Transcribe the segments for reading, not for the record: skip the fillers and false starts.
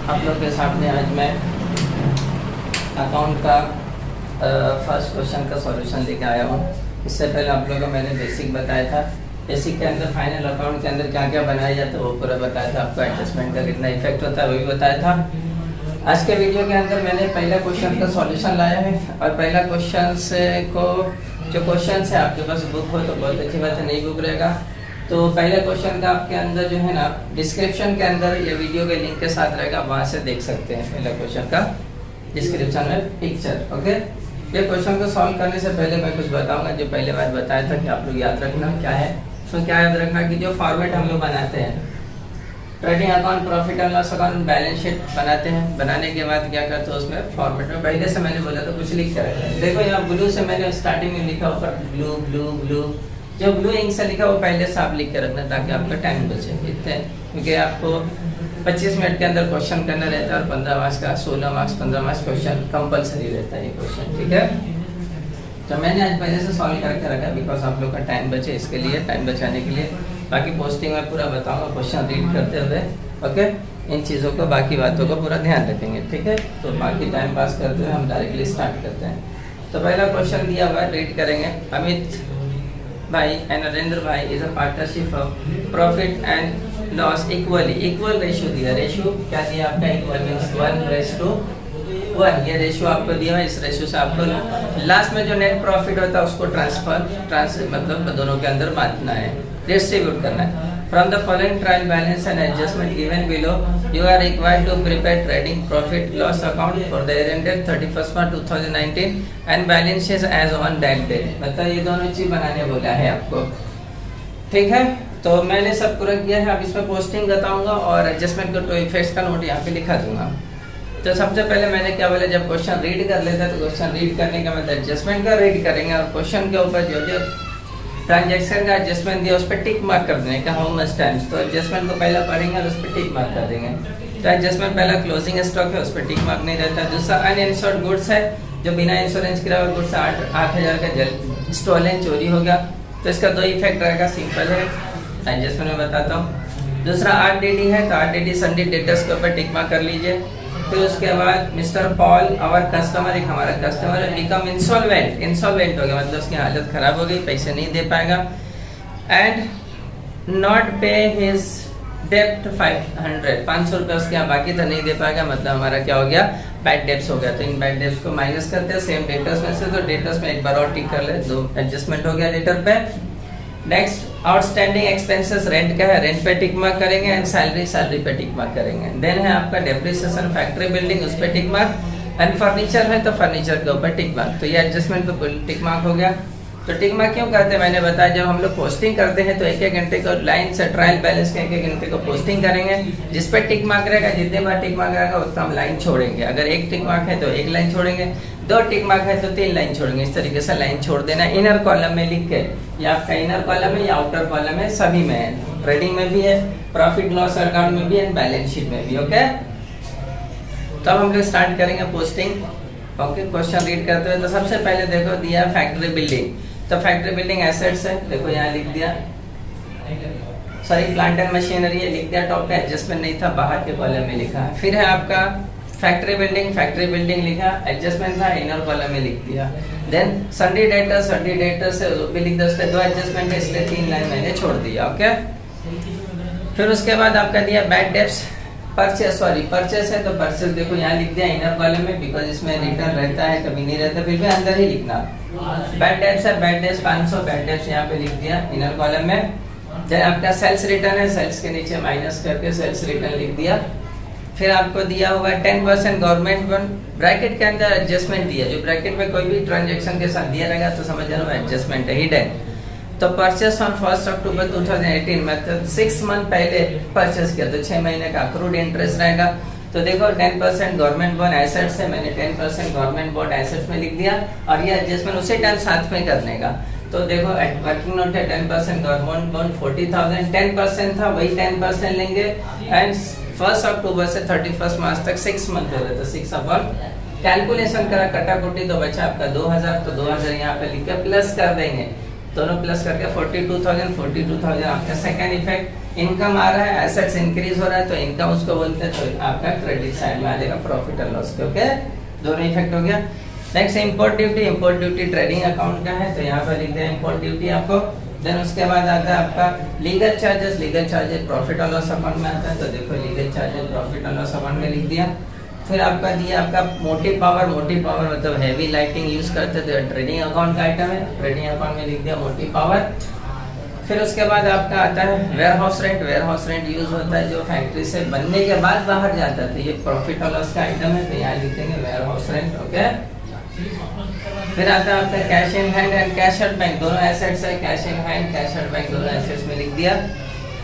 आप लोग के सामने आज मैं अकाउंट का फर्स्ट क्वेश्चन का सॉल्यूशन लेके आया हूँ। इससे पहले आप लोगों को मैंने बेसिक बताया था। बेसिक के अंदर फाइनल अकाउंट के अंदर क्या क्या बनाया जाता है वो पूरा बताया था। आपको एडजस्टमेंट का कितना इफेक्ट होता है वो भी बताया था। आज के वीडियो के अंदर मैंने पहला क्वेश्चन का सॉल्यूशन लाया है और पहला क्वेश्चन से को जो क्वेश्चन है आपके पास बुक हो तो बहुत अच्छी बात है, नहीं बुक रहेगा तो पहले क्वेश्चन का आपके अंदर जो है ना डिस्क्रिप्शन के अंदर ये वीडियो के लिंक के साथ रहेगा, वहाँ से देख सकते हैं। पहले क्वेश्चन का डिस्क्रिप्शन में पिक्चर। ओके, ये क्वेश्चन को सॉल्व करने से पहले मैं कुछ बताऊंगा जो पहले बार बताया था कि आप लोग याद रखना क्या है। उसमें क्या याद रखना कि जो फॉर्मेट हम लोग बनाते हैं trading account, profit and loss account, balance sheet बनाते हैं। बनाने के बाद क्या करते हैं उसमें फॉर्मेट में पहले से मैंने बोला तो कुछ लिख कर रखा है। देखो यहाँ ब्लू से मैंने स्टार्टिंग में लिखा ऊपर ब्लू ब्लू ब्लू, जो ब्लू इंक से लिखा वो पहले से आप लिख के रखना ताकि आपका टाइम बचे। इतने क्योंकि आपको 25 मिनट के अंदर क्वेश्चन करना रहता है और 15 मार्क्स का 16 मार्क्स 15 मार्क्स क्वेश्चन कंपलसरी रहता है ये क्वेश्चन, ठीक है। तो मैंने आज पहले से सॉल्व करके रखा बिकॉज आप लोग का टाइम बचे, इसके लिए टाइम बचाने के लिए। बाकी पोस्टिंग में पूरा बताऊंगा क्वेश्चन रीड करते हुए। ओके, इन चीज़ों को बाकी बातों को पूरा ध्यान रखेंगे, ठीक है। तो बाकी टाइम पास करते हुए हम डायरेक्टली स्टार्ट करते हैं। तो पहला क्वेश्चन दिया हुआ है, रीड करेंगे। अमित भाई एंड नरेंद्र भाई is a partnership of profit and loss equal ratio दिया। रेशियो क्या दिया आपका? Equal means 1:1। ये रेशियो आपको दिया है। इस रेशियो से आपको लास्ट में जो नेट प्रॉफिट होता है उसको ट्रांसफर मतलब दोनों के अंदर बांटना है, डिस्ट्रीब्यूट करना है। From the following trial balance and adjustment given below, you are required to prepare trading profit loss account for the year ended 31st March 2019 and balances as on that date। मतलब ये दोनों चीज बनाने बोला है आपको, ठीक है। तो मैंने सब पूरा किया है। अब इसमें पोस्टिंग बताऊंगा और एडजस्टमेंट का टू इफेक्ट्स का नोट यहाँ पे लिखा दूंगा। तो सबसे पहले मैंने क्या बोला, जब क्वेश्चन रीड कर लेते हैं तो क्वेश्चन रीड करने का मतलब एडजस्टमेंट का रीड करेंगे और क्वेश्चन के ऊपर जो जो ट्रांजैक्शन का एडजस्टमेंट दिया उस पर टिक मार्क कर देंगे का हाउ मच टाइम्स। तो एडजस्टमेंट को पहला पढ़ेंगे और उस पर टिक मार्क कर देंगे। तो एडजस्टमेंट पहला क्लोजिंग स्टॉक है, उस पर टिक मार्क नहीं रहता। दूसरा अनइंश्योर्ड गुड्स है, जो बिना इंश्योरेंस किया हुआ गुड्स 8,000 का स्टोलन चोरी हो गया तो इसका दो इफेक्ट रहेगा। सिंपल है, एडजस्टमेंट में बताता हूँ। दूसरा RDD है, तो RDD संडे डेटर्स के ऊपर टिक मार्क कर लीजिए। फिर उसके बाद मिस्टर पॉल आवर कस्टमर, एक हमारा कस्टमर है, बिकम इंसॉल्वेंट हो गया, मतलब उसकी हालत खराब हो गई, पैसे नहीं दे पाएगा। एंड नॉट पे हिज डेप्ट 500 रुपये उसके यहाँ बाकी था, नहीं दे पाएगा, मतलब हमारा क्या हो गया, बैड डेप्स हो गया। तो इन बैड डेप्स को माइनस करते हैं सेम डेटर्स में से। तो डेटर्स में एक बार और टिक कर ले, दो एडजस्टमेंट हो गया डेटर पे। नेक्स्ट आउटस्टैंडिंग एक्सपेंसेस, रेंट का है, रेंट पे टिक मार्क करेंगे एंड सैलरी पे टिक मार्क करेंगे। देन है आपका डेप्रिसिएशन फैक्ट्री बिल्डिंग, उस पे टिक मार्क। एंड फर्नीचर है तो फर्नीचर के ऊपर टिक मार्क। तो ये एडजस्टमेंट पे टिक मार्क हो गया। तो टिक मार्क क्यों करते हैं मैंने बताया, जब हम लोग पोस्टिंग करते हैं तो एक एक घंटे को लाइन से ट्रायल बैलेंस के एक एक घंटे को पोस्टिंग करेंगे। जिस पे टिक मार्क रहेगा, जितने बार टिक मार्क रहेगा उतना हम लाइन छोड़ेंगे। अगर एक टिक मार्क है तो एक लाइन छोड़ेंगे, दो टिक मार्क है तो 3 लाइन छोड़ेंगे। इस तरीके से लाइन छोड़ देना इनर कॉलम में लिख के, या आपका इनर कॉलम है या आउटर कॉलम है, सभी में है। ट्रेडिंग में भी है, प्रॉफिट लॉस अकाउंट में भी है, बैलेंस शीट में भी। ओके, तो हम लोग स्टार्ट करेंगे पोस्टिंग। ओके, क्वेश्चन रीड करते हुए। तो सबसे पहले देखो दिया फैक्ट्री बिल्डिंग, तो फैक्ट्री बिल्डिंग एसेट्स है, देखो यहाँ लिख दिया। सॉरी, प्लांट एंड मशीनरी है, लिख दिया। टॉप पे एडजस्टमेंट नहीं था, बाहर के कॉलम में लिखा है। फिर है आपका फैक्ट्री बिल्डिंग लिखा, एडजस्टमेंट था, इनर कॉलम में लिख दिया। देन संडे डेटर से भी लिख दिया, उसके दो एडजस्टमेंट है इसलिए 3 लाइन मैंने छोड़ दिया। ओके, फिर उसके बाद आपका दिया बैड डेप्स, परचेस है, तो परचेस देखो यहाँ लिख दिया इनर कॉलम में बिकॉज इसमें रिटर्न रहता है, कभी नहीं रहता, फिर भी अंदर ही लिखना। बैड डेप्स है, बैड डेप्स 500, बैड डेप्स यहाँ पे लिख दिया इनर कॉलम में। जब आपका सेल्स रिटर्न है, सेल्स के नीचे माइनस करके सेल्स रिटर्न लिख दिया। फिर आपको दिया हुआ 10% गवर्नमेंट बॉन्ड, ब्रैकेट के अंदर एडजस्टमेंट दिया। जो ब्रैकेट में कोई भी ट्रांजैक्शन के साथ दिया रहेगा तो समझ जाना एडजस्टमेंट है, हिडन। तो परचेस ऑन 1 अक्टूबर 2018, मतलब 6 मंथ पहले परचेस किया तो 6 महीने का अक्रूड इंटरेस्ट रहेगा। तो देखो 10% गवर्नमेंट बॉन्ड एसेट्स है, मैंने 10% गवर्नमेंट बॉन्ड एसेट्स में लिख दिया और ये एडजस्टमेंट उसी टाइम साथ में करने का। तो देखो वर्किंग नोट है 10% गवर्नमेंट बॉन्ड 40,000, 10% था वही 10% लेंगे। एंड 1 अक्टूबर से 31 मार्च तक 6 मंथ हो रहे, तो 6 अपॉन कैलकुलेशन करा कटाकुटी तो बचा आपका 2,000। तो 2,000 यहाँ पे लिख के प्लस कर देंगे, दोनों प्लस करके 42,000 आपका सेकेंड इफेक्ट। इनकम आ रहा है, एसेट्स इंक्रीज हो रहा है, तो इनकम उसको बोलते हैं, तो आपका क्रेडिट साइड में आ जाएगा प्रॉफिट और लॉस के। ओके, दोनों इफेक्ट हो गया। Next import duty. Import duty trading account का है, तो यहाँ पर लिख दिया इंपोर्ट ड्यूटी आपको। देन उसके बाद आता है आपका legal charges. Legal charges profit और लॉस अकाउंट में आता है, तो देखो लीगल चार्जेस प्रॉफिट और लॉस अकाउंट में लिख दिया। फिर आपका दिया आपका मोटिव पावर। मोटिव पावर मतलब हैवी लाइटिंग यूज करते थे, ट्रेडिंग अकाउंट का आइटम है, ट्रेडिंग अकाउंट में लिख दिया मोटिव पावर। फिर उसके बाद आपका आता है warehouse rent. Warehouse rent use होता है जो फैक्ट्री से बनने के बाद बाहर जाता है, तो ये प्रॉफिट और लॉस का आइटम है, तो यहाँ लिख देंगे वेयर हाउस रेंट। ओके, फिर आता है आपका cash in hand and cash at bank. दोनों एसेट्स है, cash in hand cash at bank दोनों एसेट्स में लिख दिया।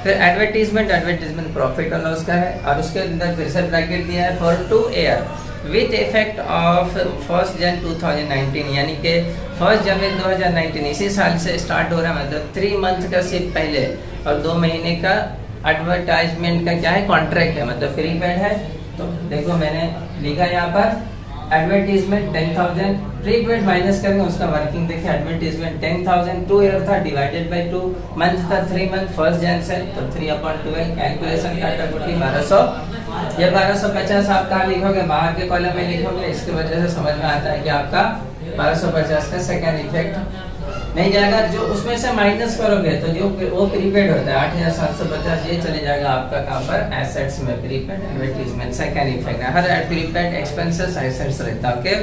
फिर एडवर्टीजमेंट। एडवर्टीजमेंट प्रॉफिट और लॉस का है, और उसके अंदर फिर से ब्रैकेट दिया है for 2 year with effect of 1 जनवरी 2019, यानी कि 1 जनवरी 2019 इसी साल से स्टार्ट हो रहा है, मतलब 3 मंथ का सिर्फ पहले और 2 महीने का एडवर्टाइजमेंट का क्या है कॉन्ट्रैक्ट है, मतलब प्रीपेड है। तो देखो मैंने लिखा यहाँ पर एडवर्टीजमेंट 10,000, प्रीपेड माइनस करेंगे उसका वर्किंग देखिए। एडवर्टीजमेंट 10,000 2 ईयर था, डिवाइडेड बाय 2 मंथ था 3 मंथ, 1 जनवरी से, तो 3/12 कैलकुलेशन काटाकुटी 1200। ये 1250 आप कहाँ लिखोगे, बाहर के कॉलम में लिखोगे, इसकी वजह से समझ में आता है कि आपका 1250 का सेकेंड इफेक्ट नहीं जाएगा। जो उसमें से माइनस करोगे तो जो वो प्रीपेड होता है 8,750, ये चले जाएगा आपका कहाँ पर एसेट्स में, प्रीपेड एडवर्टीजमेंट सेकेंड इफेक्ट है। हर प्रीपेड एक्सपेंसेस एसेट्स रहता है। ओके,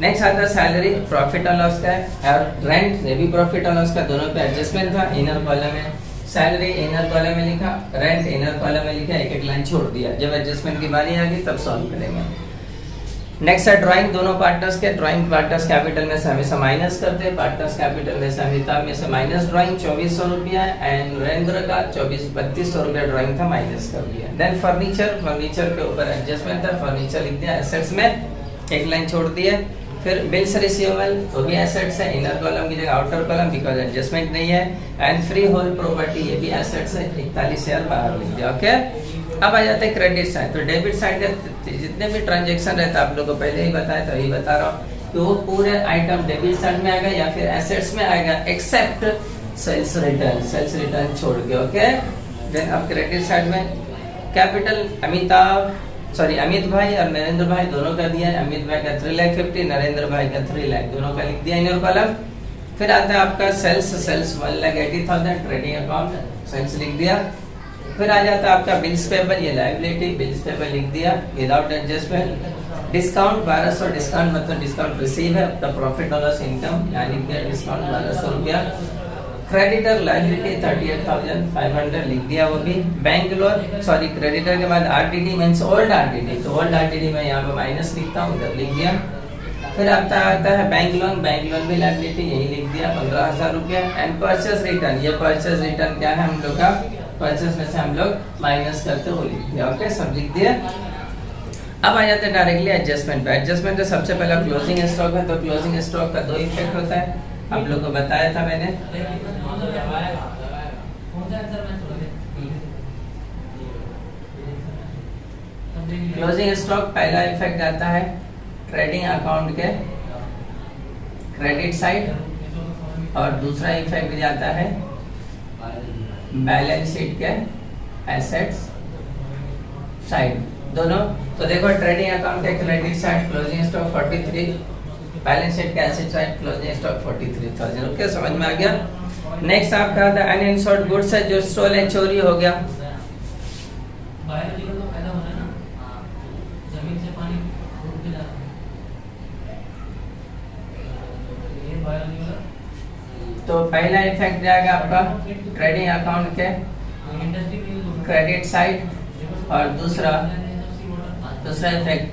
नेक्स्ट आता है सैलरी, प्रॉफिट और लॉस का है, और रेंट ये भी प्रॉफिट और लॉस का, दोनों पे एडजस्टमेंट था। इनर कॉलम में सैलरी, इनर कॉलम में लिखा, रेंट इनर कॉलम में लिखा, एक एक लाइन छोड़ दिया। जब एडजस्टमेंट की बारी आ गई तब सॉल्व करेंगे। नेक्स्ट है ड्राइंग। दोनों पार्टनर्स के ड्राइंग, पार्टनर्स कैपिटल में से हमेशा माइनस करते हैं, पार्टनर्स कैपिटल में से अमिताभ में से माइनस ड्राइंग 2400 रुपया, एंड नरेंद्र का 3200 रुपया ड्राइंग था, माइनस कर दिया। देन फर्नीचर, फर्नीचर के ऊपर एडजस्टमेंट था, फर्नीचर लिख दिया एसेट्स में, एक लाइन छोड़ दिए। फिर बिल्स रिसीवेबल वो भी एसेट्स है, इनर कॉलम की जगह आउटर कॉलम बिकॉज एडजस्टमेंट नहीं है। एंड फ्री होल्ड प्रॉपर्टी ये भी एसेट्स है, 41,000 बाहर लिख दिया। ओके, अब आ जाते हैं क्रेडिट साइड। तो डेबिट साइड जितने भी ट्रांजेक्शन रहता है आप लोगों को पहले ही बताया, तो यही बता रहा हूँ कि वो पूरे आइटम डेबिट साइड में आएगा या फिर एसेट्स में आएगा, except sales return, sales return छोड़ के। ओके, देन अब क्रेडिट साइड में कैपिटल अमित भाई और नरेंद्र भाई दोनों का दिया है। अमित भाई का 3,50,000, नरेंद्र भाई का 3 लाख, दोनों का लिख दिया इनर कॉलम। फिर आता है आपका सेल्स 1,80,000 ट्रेडिंग अकाउंट, सेल्स लिख दिया। फिर आ जाता है आपका बिल्स पेबल, ये लायबिलिटी, बिल्स पेबल लिख दिया विदाउट एडजस्टमेंट। डिस्काउंट 1200, डिस्काउंट मतलब डिस्काउंट रिसीव है, द प्रॉफिट और लॉस इनकम यानी कि डिस्काउंट 1200 रुपया। क्रेडिटर लायबिलिटी 38,500 लिख दिया वो भी। बैंक लोन क्रेडिटर के बाद आरटीडी मींस ओल्ड आरटीडी, तो ओल्ड आरटीडी में यहाँ पे माइनस लिखता हूँ, उधर लिख दिया। फिर आता है बैंक लोन भी लायबिलिटी यही लिख दिया 15,000 रुपया। एंड परचेस रिटर्न, ये परचेस रिटर्न क्या है हम लोग का, परचेस में से हम लोग माइनस करते हो लिख दिया। ओके, सब लिख दिया। अब आ जाते हैं डायरेक्टली एडजस्टमेंट पे। एडजस्टमेंट तो सबसे पहला क्लोजिंग स्टॉक है, तो क्लोजिंग स्टॉक का 2 इफेक्ट होता है, आप लोग को बताया था मैंने। क्लोजिंग स्टॉक पहला इफेक्ट आता है ट्रेडिंग अकाउंट के क्रेडिट साइड, और दूसरा इफेक्ट जाता है बैलेंस शीट के एसेट्स साइड, दोनों। तो देखो ट्रेडिंग अकाउंट के credit side closing stock 43, balance sheet के asset side closing stock 43,000। Okay, समझ में आ गया। नेक्स्ट आपका आता है अनइंश्योर्ड गुड्स है, जो स्टोलन चोरी हो गया। तो पहला इफेक्ट जाएगा आपका ट्रेडिंग अकाउंट के क्रेडिट साइड, और दूसरा effect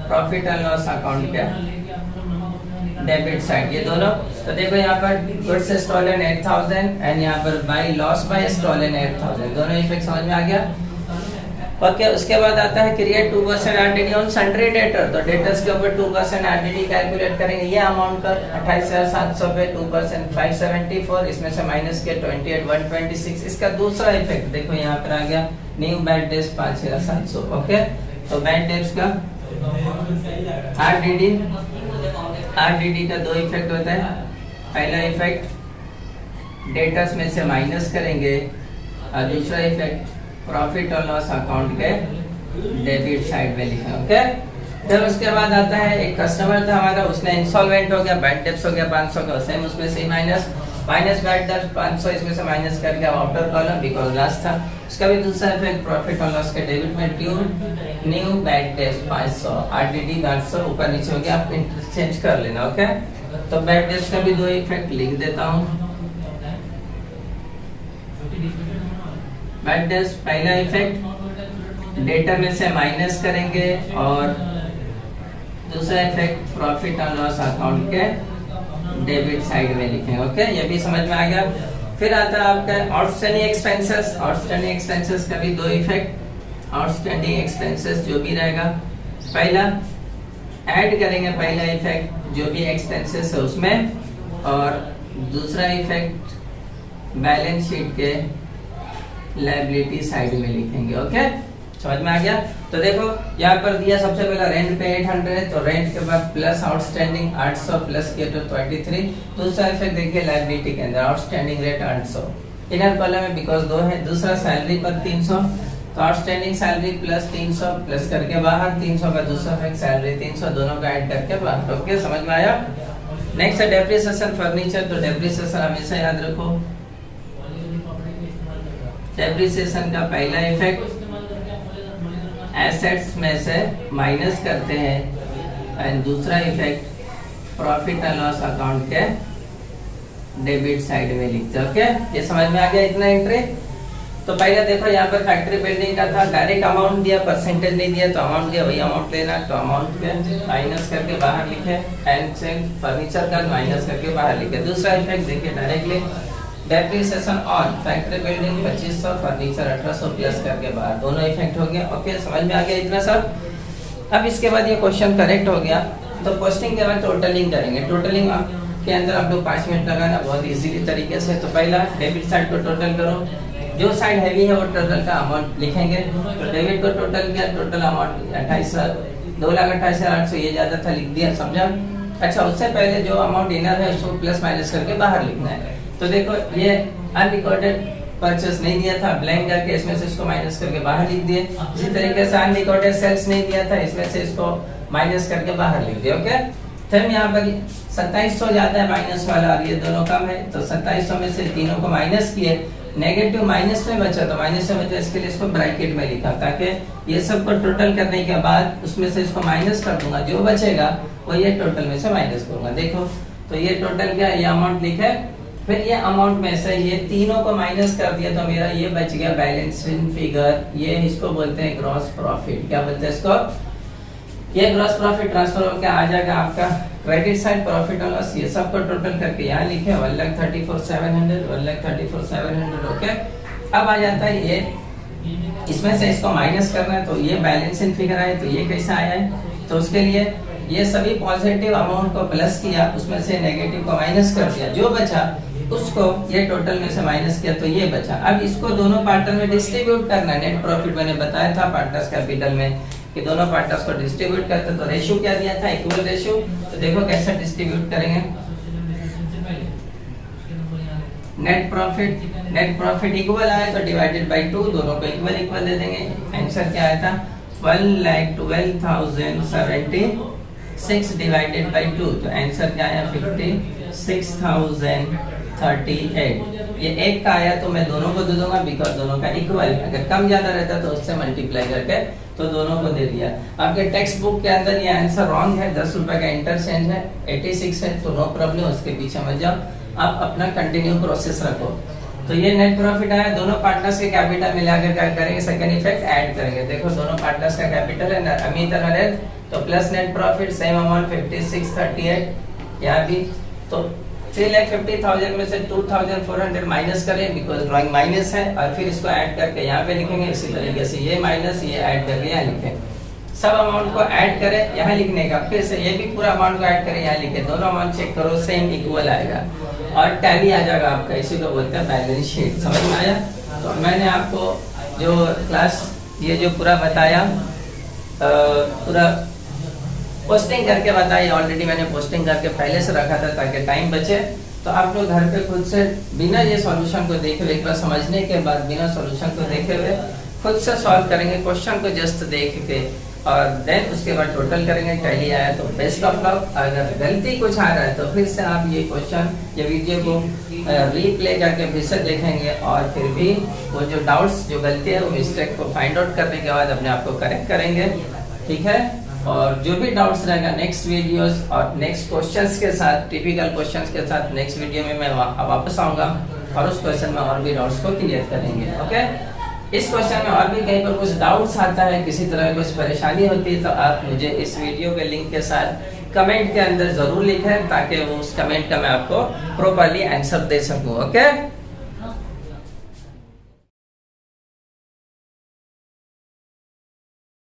profit and loss account के डेबिट साइड, ये दोनों। तो देखो यहाँ पर गुड्स स्टोलन 8,000 एंड यहाँ पर बाय लॉस बाय स्टोलन 8,000, दोनों इफेक्ट समझ में आ गया। ओके, उसके बाद आता है create 2% RTD on sundry debtor. तो डेटर्स के ऊपर 2% आरटीडी कैलकुलेट करेंगे। ये अमाउंट का 28,700 पे 2% 574, इसमें से माइनस के 28,126। इसका दूसरा इफेक्ट देखो यहाँ पर आ गया न्यू बैड डेज 5,700। ओके, तो बैड डेज का आरटीडी का 2 इफेक्ट होता है। पहला इफेक्ट डेटर्स में से माइनस करेंगे और दूसरा इफेक्ट प्रॉफिट और लॉस अकाउंट के डेबिट साइड में लिखें। ओके, फिर उसके बाद आता है एक कस्टमर था हमारा, उसने इंस्टॉलमेंट हो गया, बैड डेब्ट्स हो गया 500 का, सेम उसमें से माइनस बैड डेब्ट्स 500 इसमें से माइनस करके आउटर कॉलम बिकॉज लास्ट था। उसका भी दूसरा इफेक्ट प्रॉफिट और लॉस के डेबिट में न्यू बैड डेब्ट्स 500 आरडीडी 500 ऊपर नीचे हो गया, आप इंटरचेंज कर लेना। ओके, तो बैड डेब्ट्स का भी दो इफेक्ट लिख देता हूँ। बैड डेब्ट्स पहला इफेक्ट डेटा में से माइनस करेंगे और दूसरा इफेक्ट प्रॉफिट और लॉस अकाउंट के डेबिट साइड में लिखेंगे। ओके, ये भी समझ में आ गया। फिर आता है आपका आउटस्टैंडिंग एक्सपेंसेस। आउटस्टैंडिंग एक्सपेंसेस का भी दो इफेक्ट। आउटस्टैंडिंग एक्सपेंसेस जो भी रहेगा, पहला ऐड करेंगे पहला इफेक्ट जो भी एक्सपेंसेस है उसमें, और दूसरा इफेक्ट बैलेंस शीट के लायबिलिटी साइड में लिखेंगे। ओके, समझ में आ गया। तो देखो यहाँ पर दिया सबसे पहला रेंट पे 800 है, तो रेंट के बाद प्लस आउटस्टैंडिंग 800 प्लस किया तो 23। दूसरा इफेक्ट देखिए लायबिलिटी के अंदर आउटस्टैंडिंग रेट 800 इनर कॉलम में बिकॉज दो है। दूसरा सैलरी पर 300, तो आउटस्टैंडिंग सैलरी प्लस 300 प्लस करके बाहर 300 का दूसरा इफेक्ट सैलरी 300 दोनों का ऐड करके बाहर। ओके, समझ में आया। नेक्स्ट है डेप्रिसिएशन फर्नीचर। तो डेप्रिसिएशन हमेशा याद रखो, डेप्रिसिएशन का पहला इफेक्ट एसेट्स में से माइनस करते हैं एंड दूसरा effect profit and loss account के डेबिट साइड में लिखते हैं। ओके, ये समझ में आ गया इतना एंट्री। तो पहले देखो यहाँ पर फैक्ट्री बिल्डिंग का था, डायरेक्ट अमाउंट दिया, परसेंटेज नहीं दिया, तो अमाउंट दिया वही अमाउंट लेना, तो अमाउंट पे माइनस करके बाहर लिखे एंड सेम फर्नीचर का माइनस करके बाहर लिखे। दूसरा इफेक्ट देखिए directly depreciation on factory building 2500 furniture 1800 plus करके बाहर, दोनों इफेक्ट हो गया। ओके, समझ में आ गया इतना सब। अब इसके बाद ये क्वेश्चन करेक्ट हो गया, तो पोस्टिंग के बाद टोटलिंग करेंगे। टोटलिंग के अंदर आप लोग 5 मिनट लगाना बहुत इजीली तरीके से। तो पहला डेबिट साइड को टोटल करो, जो साइड हैवी है वो टोटल का अमाउंट लिखेंगे। तो डेबिट को टोटल किया, टोटल अमाउंट 2,28,800 ये ज्यादा था लिख दिया, समझा। अच्छा, उससे पहले जो अमाउंट इनर है उसको प्लस माइनस करके बाहर लिखना है। तो देखो ये अनरिकॉर्डेड परचेस नहीं दिया था, ब्लैंक करके इसमें से इसको माइनस करके बाहर लिख दिए। इसी तरीके से अनरिकॉर्डेड सेल्स नहीं दिया था, इसमें से इसको माइनस करके बाहर लिख दिया। ओके, फिर यहाँ पर 2700 ज्यादा है माइनस वाला और ये दोनों कम है, तो 2700 में से तीनों को माइनस किए, नेगेटिव माइनस में बचा, तो माइनस में बचा इसके लिए इसको ब्रैकेट में लिखा, ताकि ये सब को टोटल करने के बाद उसमें से इसको माइनस कर दूंगा, जो बचेगा वो ये टोटल में से माइनस करूंगा। देखो तो ये टोटल क्या, ये अमाउंट लिखे, फिर ये अमाउंट में से ये तीनों को माइनस कर दिया, तो मेरा ये बच गया बैलेंसिंग फिगर। ये इसको बोलते हैं ग्रॉस प्रॉफिट। क्या बोलते हैं इसको? ये ग्रॉस प्रॉफिट ट्रांसफर होकर आ जाएगा आपका क्रेडिट साइड प्रॉफिट और लॉस। ये सब को टोटल करके यहाँ लिखे 1,34,700 1,34,700। ओके, अब आ जाता है ये, इसमें से इसको माइनस करना है, तो ये बैलेंसिंग फिगर आए, तो ये कैसा आया है, तो उसके लिए ये सभी पॉजिटिव अमाउंट को प्लस किया, उसमें से नेगेटिव को माइनस कर दिया, जो बचा उसको ये टोटल में से माइनस किया, तो ये बचा। अब इसको दोनों पार्टनर में डिस्ट्रीब्यूट करना है। नेट प्रॉफिट मैंने बताया था पार्टनर्स कैपिटल में कि दोनों पार्टनर्स को डिस्ट्रीब्यूट करते, तो रेशियो क्या दिया था, इक्वल रेशियो। तो देखो कैसे डिस्ट्रीब्यूट करेंगे। नेट प्रॉफिट इक्वल आया तो डिवाइडेड बाय 2, दोनों को इक्वल दे देंगे। आंसर क्या आया था 1,12,076 डिवाइडेड बाय 2, तो आंसर क्या आया 56,038। ये एक का आया तो मैं दोनों को दे दूंगा बिकॉज दोनों का इक्वल। अगर कम ज्यादा रहता तो उससे मल्टीप्लाई करके तो दोनों को दे दिया। आपके टेक्स्ट बुक के अंदर ये आंसर रॉन्ग है, 10 रुपए का इंटरचेंज है, 86 है, तो नो प्रॉब्लम, उसके पीछे मत जाओ, आप अपना कंटिन्यू प्रोसेस रखो। तो ये नेट प्रॉफिट आया, दोनों पार्टनर्स के कैपिटल मिलाकर क्या करेंगे, सेकंड इफेक्ट ऐड करेंगे। देखो दोनों पार्टनर्स का कैपिटल है अमित और नरेंद्र, तो plus net profit same amount 5638। यहाँ भी तो 3,50,000 में से 2,400 माइनस करें बिकॉज ड्राइंग माइनस है, और फिर इसको ऐड करके यहाँ पे लिखेंगे। इसी तरीके से ये माइनस ये ऐड करके यहाँ लिखें, सब अमाउंट को ऐड करें यहाँ लिखने का, फिर से ये भी पूरा अमाउंट को ऐड करें यहाँ लिखे, दोनों अमाउंट चेक करो सेम इक्वल आएगा और टैली आ जाएगा आपका। इसी को बोलते हैं बैलेंस शीट। समझ में आया? तो मैंने आपको जो क्लास ये जो पूरा बताया, पूरा पोस्टिंग करके बताइए। ऑलरेडी मैंने पोस्टिंग करके पहले से रखा था ताकि टाइम बचे। तो आप लोग घर पे खुद से बिना ये सॉल्यूशन को देखे हुए, एक बार समझने के बाद बिना सॉल्यूशन को देखे हुए खुद से सॉल्व करेंगे क्वेश्चन को जस्ट देख के, और देन उसके बाद टोटल करेंगे। टैली आया तो बेस्ट ऑफ लक, अगर गलती कुछ आ रहा है तो फिर से आप ये क्वेश्चन ये वीडियो को रीप्ले करके फिर से देखेंगे, और फिर भी वो जो डाउट्स जो गलती है वो मिस्टेक को फाइंड आउट करने के बाद अपने आप को करेक्ट करेंगे, ठीक है। और जो भी डाउट्स रहेगा नेक्स्ट वीडियोस और नेक्स्ट क्वेश्चंस के साथ, टिपिकल क्वेश्चंस के साथ नेक्स्ट वीडियो में मैं वापस आऊँगा और उस क्वेश्चन में और भी डाउट्स को क्लियर करेंगे, ओके। इस क्वेश्चन में और भी कहीं पर कुछ डाउट्स आता है, किसी तरह की कुछ परेशानी होती है, तो आप मुझे इस वीडियो के लिंक के साथ कमेंट के अंदर जरूर लिखें, ताकि वो उस कमेंट का मैं आपको प्रॉपर्ली आंसर दे सकूं, ओके।